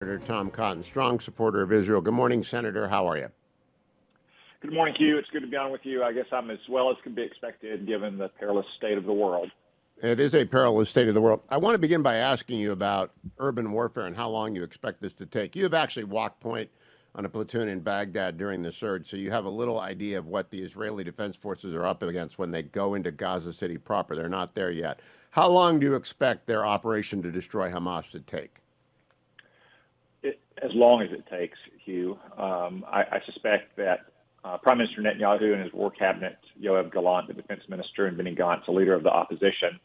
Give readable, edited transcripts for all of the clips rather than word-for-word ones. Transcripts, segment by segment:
Senator Tom Cotton, strong supporter of Israel. Good morning, Senator. How are you? Good morning, Hugh. It's good to be on with you. I guess I'm as well as can be expected given the perilous state of the world. It is a perilous state of the world. I want to begin by asking you about urban warfare and how long you expect this to take. You have actually walked point on a platoon in Baghdad during the surge, so you have a little idea of what the Israeli Defense Forces are up against when they go into Gaza City proper. They're not there yet. How long do you expect their operation to destroy Hamas to take? As long as it takes, Hugh. I suspect that Prime Minister Netanyahu and his war cabinet, Yoav Gallant, the defense minister, and Benny Gantz, the leader of the opposition,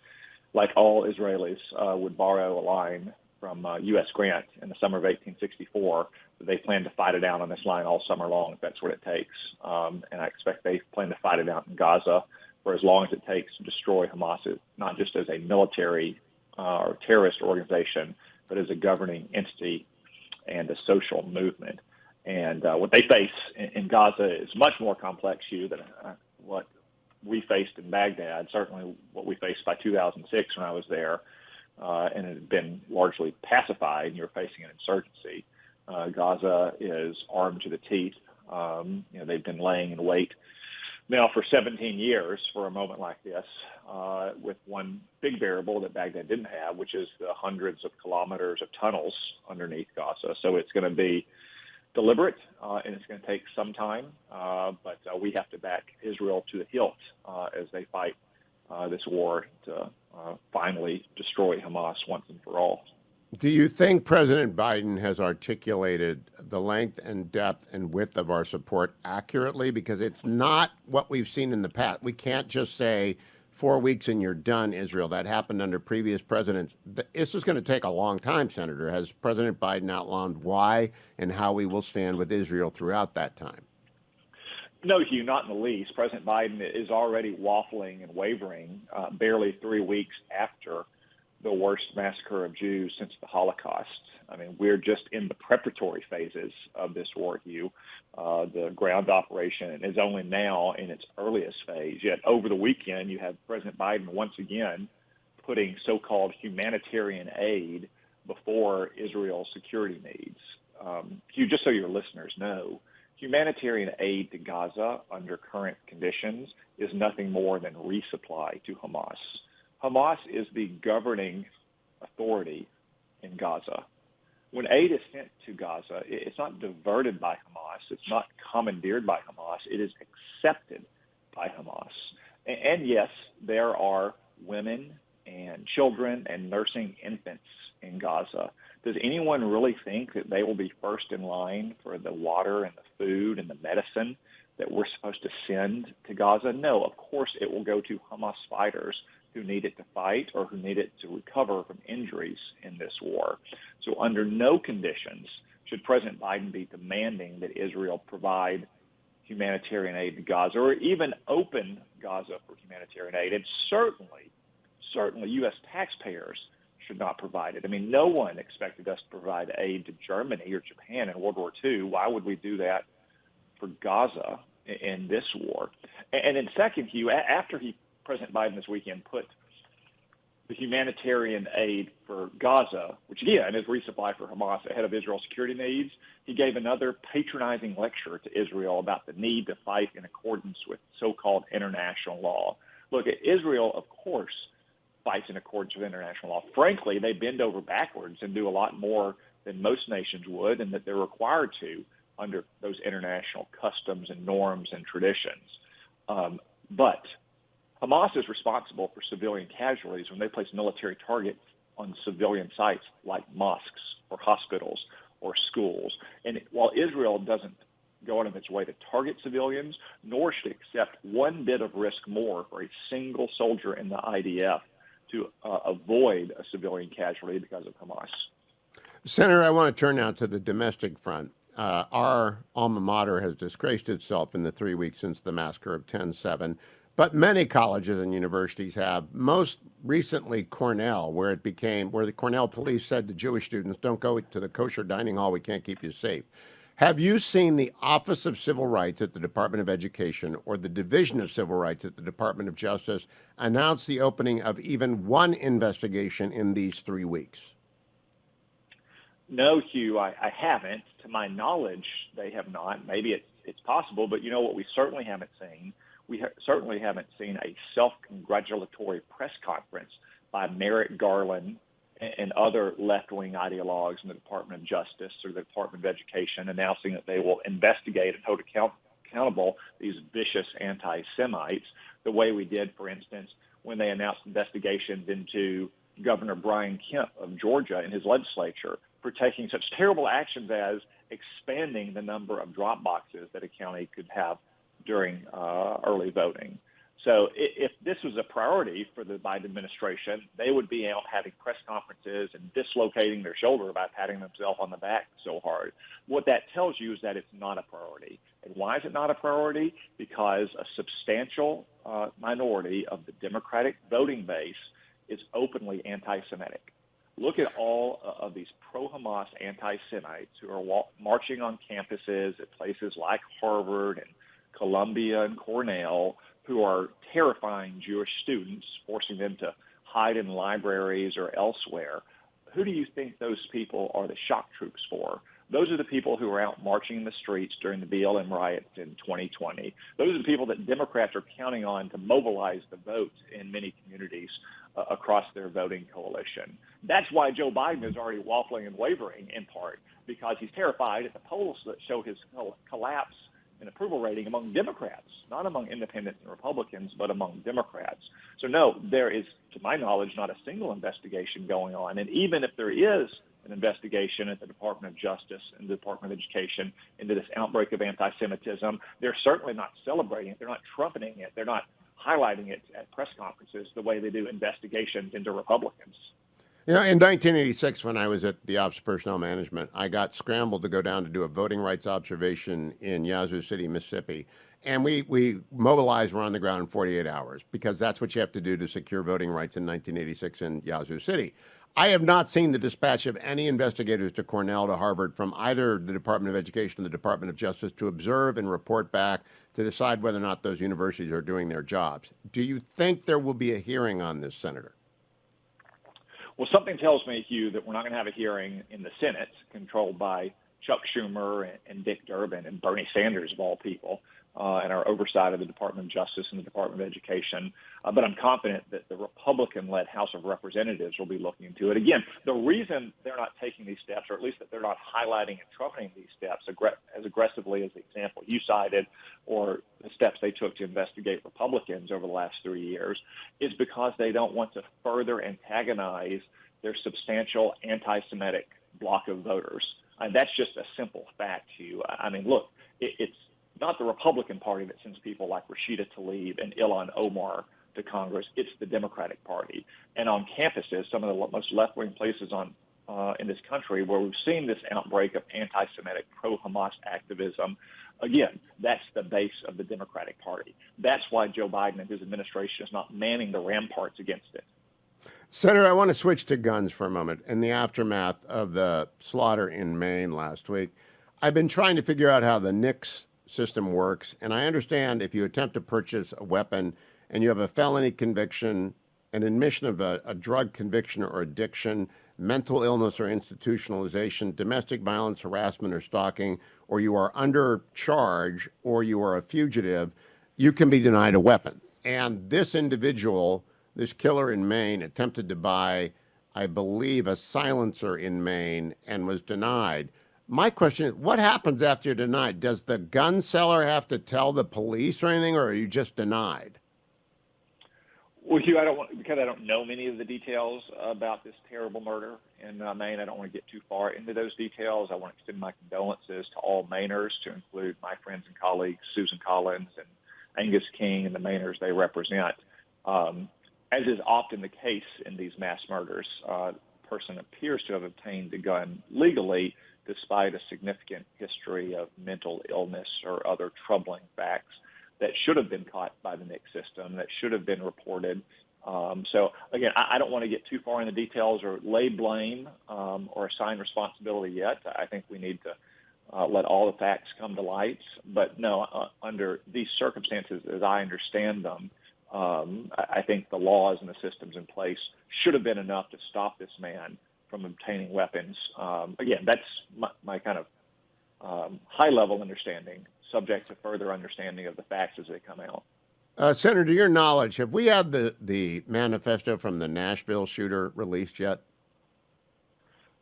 like all Israelis, would borrow a line from U.S. Grant in the summer of 1864. They plan to fight it out on this line all summer long, if that's what it takes. And I expect they plan to fight it out in Gaza for as long as it takes to destroy Hamas, not just as a military or terrorist organization, but as a governing entity and a social movement. And what they face in Gaza is much more complex, Hugh, than what we faced in Baghdad, certainly what we faced by 2006 when I was there, and it had been largely pacified, and you're facing an insurgency. Gaza is armed to the teeth. They've been laying in wait now for 17 years for a moment like this, with one big variable that Baghdad didn't have, which is the hundreds of kilometers of tunnels underneath Gaza. So it's going to be deliberate, and it's going to take some time, but we have to back Israel to the hilt as they fight this war to finally destroy Hamas once and for all. Do you think President Biden has articulated the length and depth and width of our support accurately? Because it's not what we've seen in the past. We can't just say 4 weeks and you're done, Israel. That happened under previous presidents. This is going to take a long time, Senator. Has President Biden outlined why and how we will stand with Israel throughout that time? No, Hugh, not in the least. President Biden is already waffling and wavering barely 3 weeks after the worst massacre of Jews since the Holocaust. I mean, we're just in the preparatory phases of this war, Hugh. The ground operation is only now in its earliest phase. Yet over the weekend, you have President Biden once again putting so-called humanitarian aid before Israel's security needs. Hugh, just so your listeners know, humanitarian aid to Gaza under current conditions is nothing more than resupply to Hamas. Hamas is the governing authority in Gaza. When aid is sent to Gaza, it's not diverted by Hamas. It's not commandeered by Hamas. It is accepted by Hamas. And yes, there are women and children and nursing infants in Gaza. Does anyone really think that they will be first in line for the water and the food and the medicine that we're supposed to send to Gaza? No, of course it will go to Hamas fighters who need it to fight or who need it to recover from injuries in this war. So under no conditions should President Biden be demanding that Israel provide humanitarian aid to Gaza or even open Gaza for humanitarian aid. And certainly U.S. taxpayers should not provide it. I mean, no one expected us to provide aid to Germany or Japan in World War II. Why would we do that for Gaza in this war? And then second, Hugh, after President Biden this weekend put the humanitarian aid for Gaza, which again is resupply for Hamas ahead of Israel's security needs, he gave another patronizing lecture to Israel about the need to fight in accordance with so-called international law. Look, Israel, of course, fights in accordance with international law. Frankly, they bend over backwards and do a lot more than most nations would, and that they're required to under those international customs and norms and traditions. But Hamas is responsible for civilian casualties when they place military targets on civilian sites like mosques or hospitals or schools. And while Israel doesn't go out of its way to target civilians, nor should it accept one bit of risk more for a single soldier in the IDF to avoid a civilian casualty because of Hamas. Senator, I want to turn now to the domestic front. Our alma mater has disgraced itself in the 3 weeks since the massacre of 10/7. But many colleges and universities have, most recently Cornell, where the Cornell police said to Jewish students, don't go to the kosher dining hall, we can't keep you safe. Have you seen the Office of Civil Rights at the Department of Education or the Division of Civil Rights at the Department of Justice announce the opening of even one investigation in these 3 weeks? No, Hugh, I haven't. To my knowledge, they have not. Maybe it's possible, but you know what we certainly haven't seen? Certainly haven't seen a self-congratulatory press conference by Merrick Garland and other left-wing ideologues in the Department of Justice or the Department of Education announcing that they will investigate and hold accountable these vicious anti-Semites the way we did, for instance, when they announced investigations into Governor Brian Kemp of Georgia and his legislature for taking such terrible actions as expanding the number of drop boxes that a county could have during early voting. So if this was a priority for the Biden administration, they would be out having press conferences and dislocating their shoulder by patting themselves on the back so hard. What that tells you is that it's not a priority. And why is it not a priority? Because a substantial minority of the Democratic voting base is openly anti-Semitic. Look at all of these pro-Hamas anti-Semites who are marching on campuses at places like Harvard and Columbia and Cornell, who are terrifying Jewish students, forcing them to hide in libraries or elsewhere. Who do you think those people are the shock troops for? Those are the people who are out marching in the streets during the BLM riots in 2020. Those are the people that Democrats are counting on to mobilize the vote in many communities across their voting coalition. That's why Joe Biden is already waffling and wavering, in part, because he's terrified at the polls that show his collapse in approval rating among Democrats, not among independents and Republicans, but among Democrats. So no, there is, to my knowledge, not a single investigation going on. And even if there is an investigation at the Department of Justice and the Department of Education into this outbreak of anti-Semitism, they're certainly not celebrating it. They're not trumpeting it. They're not highlighting it at press conferences the way they do investigations into Republicans. You know, in 1986, when I was at the Office of Personnel Management, I got scrambled to go down to do a voting rights observation in Yazoo City, Mississippi. And we mobilized, we're on the ground in 48 hours because that's what you have to do to secure voting rights in 1986 in Yazoo City. I have not seen the dispatch of any investigators to Cornell, to Harvard, from either the Department of Education or the Department of Justice to observe and report back to decide whether or not those universities are doing their jobs. Do you think there will be a hearing on this, Senator? Well, something tells me, Hugh, that we're not going to have a hearing in the Senate controlled by Chuck Schumer and Dick Durbin and Bernie Sanders, of all people, and our oversight of the Department of Justice and the Department of Education. But I'm confident that the Republican-led House of Representatives will be looking into it. Again, the reason they're not taking these steps, or at least that they're not highlighting and trumpeting these steps as aggressively as the example you cited, or the steps they took to investigate Republicans over the last 3 years, is because they don't want to further antagonize their substantial anti-Semitic bloc of voters. And that's just a simple fact, Hugh. I mean, look, it's not the Republican Party that sends people like Rashida Tlaib and Ilhan Omar to Congress. It's the Democratic Party. And on campuses, some of the most left-wing places in this country where we've seen this outbreak of anti-Semitic pro-Hamas activism, again, that's the base of the Democratic Party. That's why Joe Biden and his administration is not manning the ramparts against it. Senator, I want to switch to guns for a moment. In the aftermath of the slaughter in Maine last week, I've been trying to figure out how the NICS system works, and I understand if you attempt to purchase a weapon and you have a felony conviction, an admission of a drug conviction or addiction, mental illness or institutionalization, domestic violence, harassment or stalking, or you are under charge or you are a fugitive, you can be denied a weapon. And this individual, this killer in Maine, attempted to buy, I believe, a silencer in Maine and was denied. My question is, what happens after you're denied? Does the gun seller have to tell the police or anything, or are you just denied? Well, Hugh, because I don't know many of the details about this terrible murder in Maine, I don't want to get too far into those details. I want to extend my condolences to all Mainers, to include my friends and colleagues, Susan Collins and Angus King, and the Mainers they represent. As is often the case in these mass murders, the person appears to have obtained the gun legally, despite a significant history of mental illness or other troubling facts that should have been caught by the NICS system, that should have been reported. So, again, I don't want to get too far in the details or lay blame or assign responsibility yet. I think we need to let all the facts come to light. But, no, under these circumstances, as I understand them, I think the laws and the systems in place should have been enough to stop this man from obtaining weapons. Again, that's my kind of high-level understanding, subject to further understanding of the facts as they come out. Senator, to your knowledge, have we had the manifesto from the Nashville shooter released yet?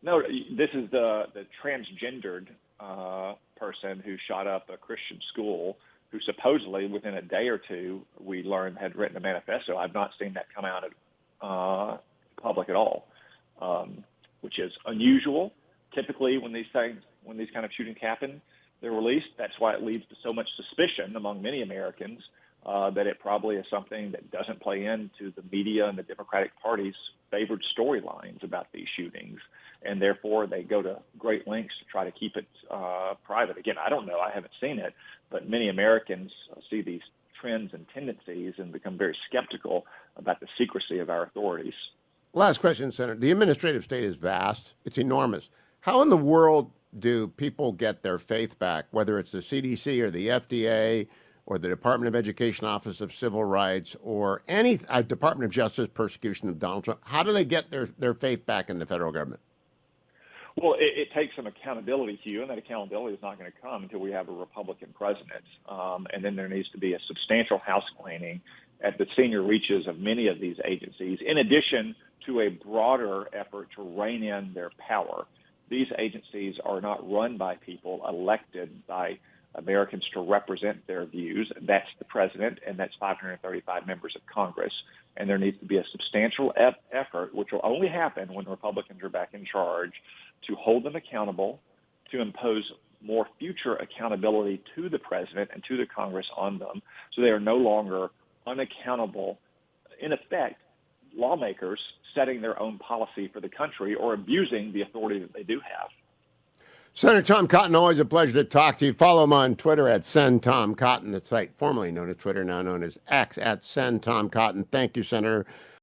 No, this is the transgendered person who shot up a Christian school, who supposedly within a day or two we learned had written a manifesto. I've not seen that come out at public at all, which is unusual. Typically, when these kind of shootings happen, they're released. That's why it leads to so much suspicion among many Americans that it probably is something that doesn't play into the media and the Democratic Party's favored storylines about these shootings, and therefore they go to great lengths to try to keep it private. Again, I don't know. I haven't seen it, but many Americans see these trends and tendencies and become very skeptical about the secrecy of our authorities. Last question, Senator. The administrative state is vast. It's enormous. How in the world do people get their faith back, whether it's the CDC or the FDA or the Department of Education Office of Civil Rights or any Department of Justice persecution of Donald Trump? How do they get their faith back in the federal government? Well, it takes some accountability, Hugh, and that accountability is not going to come until we have a Republican president. And then there needs to be a substantial house cleaning at the senior reaches of many of these agencies, in addition to a broader effort to rein in their power. These agencies are not run by people elected by Americans to represent their views. That's the president, and that's 535 members of Congress. And there needs to be a substantial effort, which will only happen when Republicans are back in charge, to hold them accountable, to impose more future accountability to the president and to the Congress on them, so they are no longer unaccountable, in effect, lawmakers setting their own policy for the country or abusing the authority that they do have. Senator Tom Cotton, always a pleasure to talk to you. Follow him on Twitter at SendTomCotton, the site formerly known as Twitter, now known as X, at SendTomCotton. Thank you, Senator.